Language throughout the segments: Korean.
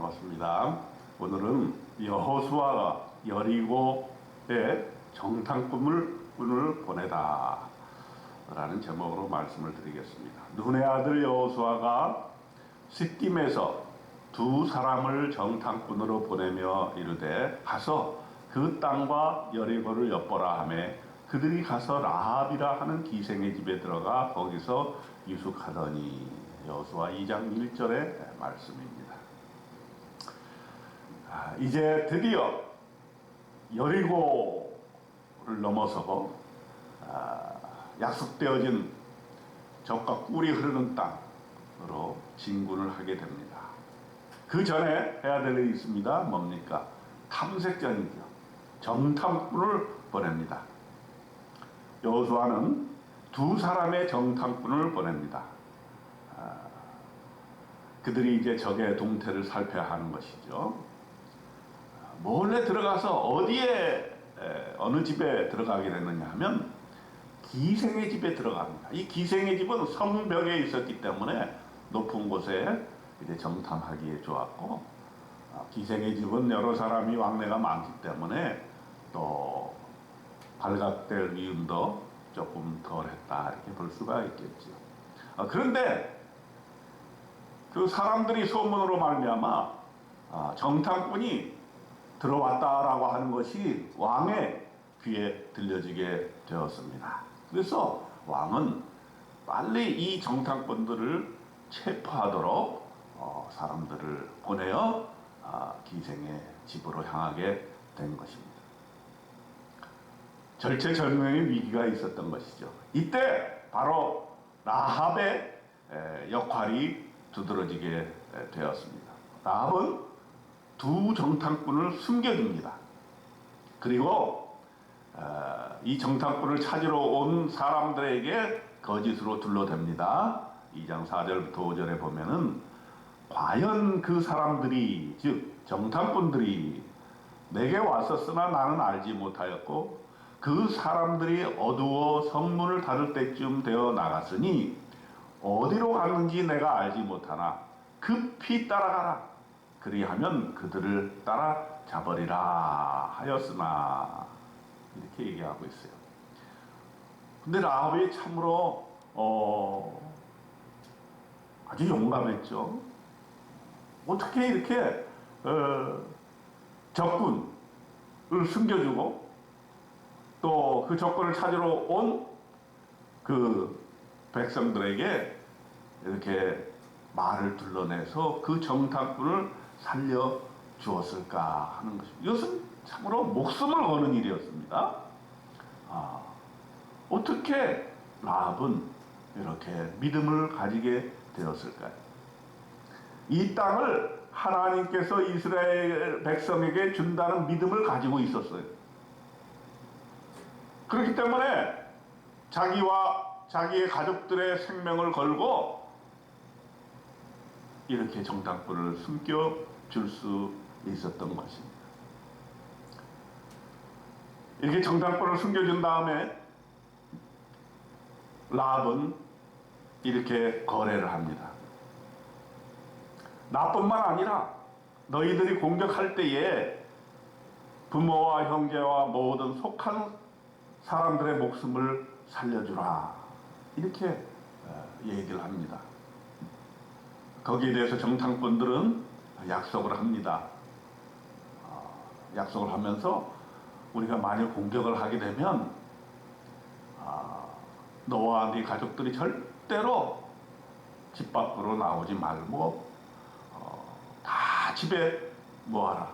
반갑습니다. 오늘은 여호수아가 여리고에 정탐꾼을 보내다 라는 제목으로 말씀을 드리겠습니다. 눈의 아들 여호수아가 시딤에서 두 사람을 정탐꾼으로 보내며 이르되 가서 그 땅과 여리고를 엿보라 하며 그들이 가서 라합이라 하는 기생의 집에 들어가 거기서 유숙하더니. 여호수아 2장 1절의 말씀입니다. 이제 드디어 여리고를 넘어서고 약속되어진 젖과 꿀이 흐르는 땅으로 진군을 하게 됩니다. 그 전에 해야 될 일이 있습니다. 뭡니까? 탐색전이죠. 정탐꾼을 보냅니다. 여호수아는 두 사람의 정탐꾼을 보냅니다. 그들이 이제 적의 동태를 살펴야 하는 것이죠. 몰래 들어가서 어디에 어느 집에 들어가게 됐느냐 하면 기생의 집에 들어갑니다. 이 기생의 집은 성벽에 있었기 때문에 높은 곳에 이제 정탐하기에 좋았고, 기생의 집은 여러 사람이 왕래가 많기 때문에 또 발각될 위험도 조금 덜했다 이렇게 볼 수가 있겠죠. 그런데 그 사람들이 소문으로 말미암아 정탐꾼이 들어왔다라고 하는 것이 왕의 귀에 들려지게 되었습니다. 그래서 왕은 빨리 이 정탐꾼들을 체포하도록 사람들을 보내어 기생의 집으로 향하게 된 것입니다. 절체절명의 위기가 있었던 것이죠. 이때 바로 라합의 역할이 두드러지게 되었습니다. 라합은 두 정탐꾼을 숨겨줍니다. 그리고 이 정탐꾼을 찾으러 온 사람들에게 거짓으로 둘러댑니다. 2장 4절부터 5절에 보면은 과연 그 사람들이, 즉 정탐꾼들이 내게 왔었으나 나는 알지 못하였고 그 사람들이 어두워 성문을 닫을 때쯤 되어 나갔으니 어디로 갔는지 내가 알지 못하나 급히 따라가라. 그리하면 그들을 따라 잡으리라 하였으나, 이렇게 얘기하고 있어요. 근데 라합이 참으로 아주 용감했죠. 어떻게 이렇게 적군을 숨겨주고 또 그 적군을 찾으러 온 그 백성들에게 이렇게 말을 둘러내서 그 정탐꾼을 살려 주었을까 하는 것입니다. 이것은 참으로 목숨을 거는 일이었습니다. 어떻게 라합은 이렇게 믿음을 가지게 되었을까요? 이 땅을 하나님께서 이스라엘 백성에게 준다는 믿음을 가지고 있었어요. 그렇기 때문에 자기와 자기의 가족들의 생명을 걸고 이렇게 정탐꾼을 숨겨줄 수 있었던 것입니다. 이렇게 정탐꾼을 숨겨준 다음에 라합은 이렇게 거래를 합니다. 나뿐만 아니라 너희들이 공격할 때에 부모와 형제와 모든 속한 사람들의 목숨을 살려주라. 이렇게 얘기를 합니다. 거기에 대해서 정탐꾼들은 약속을 합니다. 약속을 하면서 우리가 만약 공격을 하게 되면 너와 네 가족들이 절대로 집 밖으로 나오지 말고 다 집에 모아라.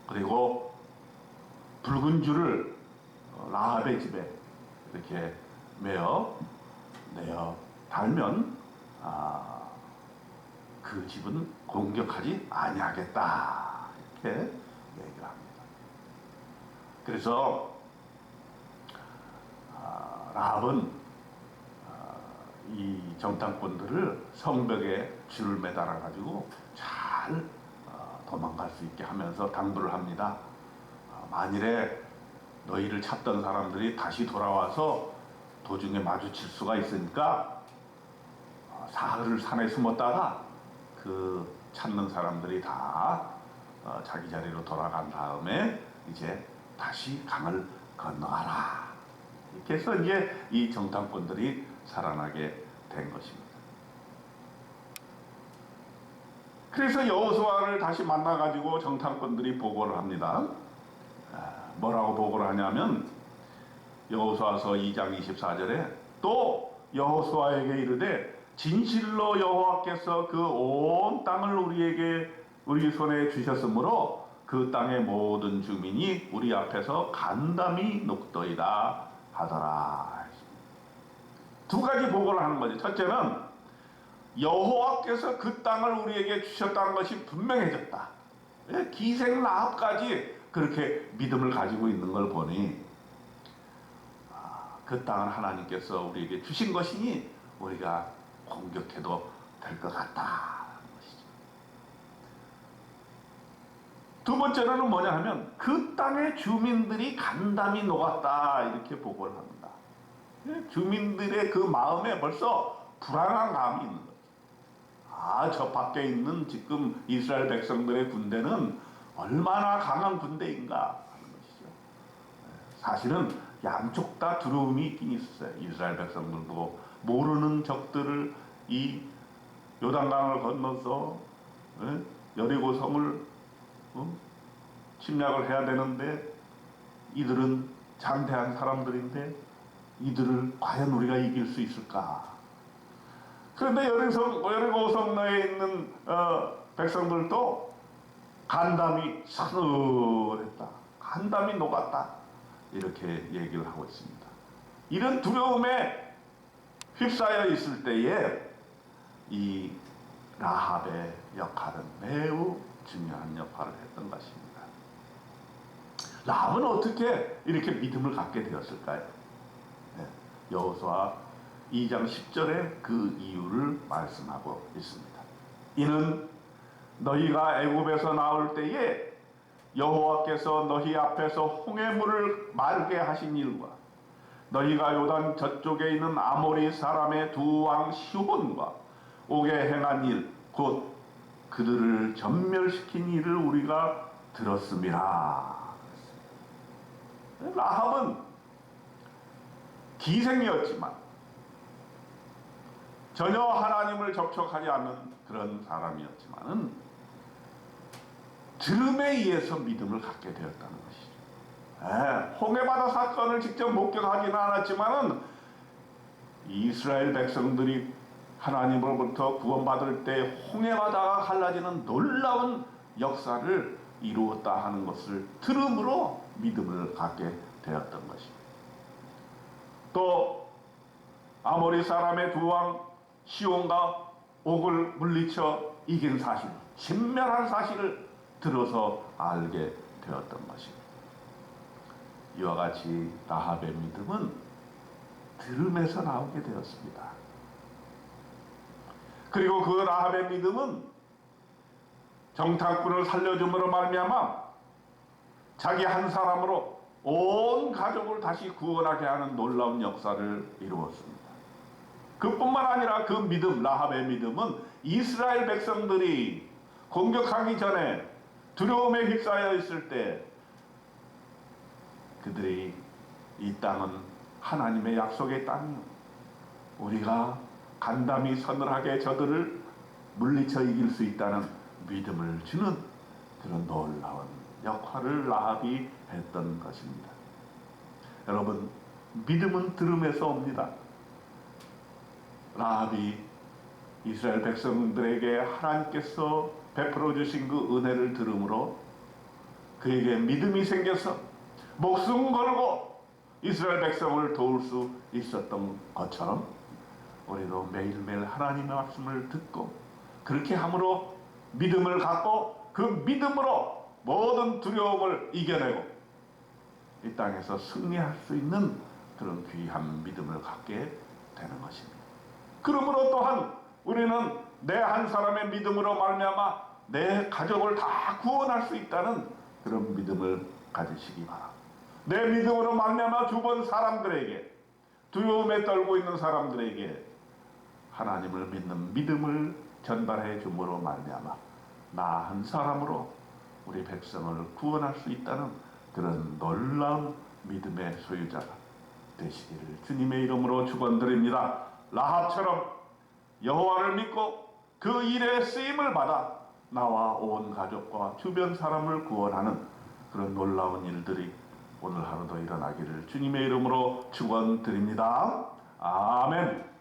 그리고 붉은 줄을 라합의 집에 이렇게 내어 달면 그 집은 공격하지 아니하겠다 이렇게 얘기를 합니다. 그래서 라합은 이 정탐꾼들을 성벽에 줄을 매달아 가지고 잘 도망갈 수 있게 하면서 당부를 합니다. 만일에 너희를 찾던 사람들이 다시 돌아와서 도중에 마주칠 수가 있으니까 사흘을 산에 숨었다가 그 찾는 사람들이 다 자기 자리로 돌아간 다음에 이제 다시 강을 건너가라. 이렇게 해서 이제 이 정탐꾼들이 살아나게 된 것입니다. 그래서 여호수아를 다시 만나가지고 정탐꾼들이 보고를 합니다. 뭐라고 보고를 하냐면 여호수아서 2장 24절에 또 여호수아에게 이르되 진실로 여호와께서 그 온 땅을 우리 손에 주셨으므로 그 땅의 모든 주민이 우리 앞에서 간담이 녹더이다 하더라. 두 가지 보고를 하는 거죠. 첫째는 여호와께서 그 땅을 우리에게 주셨다는 것이 분명해졌다. 기생 라합까지 그렇게 믿음을 가지고 있는 걸 보니 그 땅을 하나님께서 우리에게 주신 것이니 우리가 공격해도 될 것 같다. 두 번째로는 뭐냐 하면 그 땅의 주민들이 간담이 녹았다 이렇게 보고를 합니다. 주민들의 그 마음에 벌써 불안한 감이 있는 거죠. 저 밖에 있는 지금 이스라엘 백성들의 군대는 얼마나 강한 군대인가 하는 것이죠. 사실은 양쪽 다 두려움이 있긴 있었어요. 이스라엘 백성들도 모르는 적들을 이 요단강을 건너서 여리고성을 침략을 해야 되는데 이들은 장대한 사람들인데 이들을 과연 우리가 이길 수 있을까? 그런데 여리고성 내에 있는 백성들도 간담이 서늘했다. 간담이 녹았다. 이렇게 얘기를 하고 있습니다. 이런 두려움에 휩싸여 있을 때에 이 라합의 역할은 매우 중요한 역할을 했던 것입니다. 라합은 어떻게 이렇게 믿음을 갖게 되었을까요? 여호수아 2장 10절에 그 이유를 말씀하고 있습니다. 이는 너희가 애굽에서 나올 때에 여호와께서 너희 앞에서 홍해물을 마르게 하신 일과 너희가 요단 저쪽에 있는 아모리 사람의 두 왕 시혼과 옥에 행한 일 곧 그들을 전멸시킨 일을 우리가 들었음이라. 라합은 기생이었지만 전혀 하나님을 접촉하지 않는 그런 사람이었지만은 들음에 의해서 믿음을 갖게 되었다는 것이죠. 홍해바다 사건을 직접 목격하지는 않았지만은 이스라엘 백성들이 하나님으로부터 구원받을 때 홍해바다가 갈라지는 놀라운 역사를 이루었다 하는 것을 들음으로 믿음을 갖게 되었던 것입니다. 또 아모리 사람의 두 왕 시온과 옥을 물리쳐 이긴 사실, 진멸한 사실을 들어서 알게 되었던 것입니다. 이와 같이 라합의 믿음은 들음에서 나오게 되었습니다. 그리고 그 라합의 믿음은 정탐꾼을 살려줌으로 말미암아 자기 한 사람으로 온 가족을 다시 구원하게 하는 놀라운 역사를 이루었습니다. 그뿐만 아니라 그 믿음, 라합의 믿음은 이스라엘 백성들이 공격하기 전에 두려움에 휩싸여 있을 때 그들이 이 땅은 하나님의 약속의 땅이요, 우리가 간담이 서늘하게 저들을 물리쳐 이길 수 있다는 믿음을 주는 그런 놀라운 역할을 라합이 했던 것입니다. 여러분, 믿음은 들음에서 옵니다. 라합이 이스라엘 백성들에게 하나님께서 베풀어 주신 그 은혜를 들음으로 그에게 믿음이 생겨서 목숨 걸고 이스라엘 백성을 도울 수 있었던 것처럼 우리도 매일매일 하나님의 말씀을 듣고 그렇게 함으로 믿음을 갖고 그 믿음으로 모든 두려움을 이겨내고 이 땅에서 승리할 수 있는 그런 귀한 믿음을 갖게 되는 것입니다. 그러므로 또한 우리는 내 한 사람의 믿음으로 말미암아 내 가족을 다 구원할 수 있다는 그런 믿음을 가지시기 바랍니다. 내 믿음으로 말미암아 주변 사람들에게, 두려움에 떨고 있는 사람들에게 하나님을 믿는 믿음을 전달해 줌으로 말미암아 나 한 사람으로 우리 백성을 구원할 수 있다는 그런 놀라운 믿음의 소유자가 되시기를 주님의 이름으로 축원드립니다. 라합처럼 여호와를 믿고 그 일에 쓰임을 받아 나와 온 가족과 주변 사람을 구원하는 그런 놀라운 일들이 오늘 하루도 일어나기를 주님의 이름으로 축원드립니다. 아멘.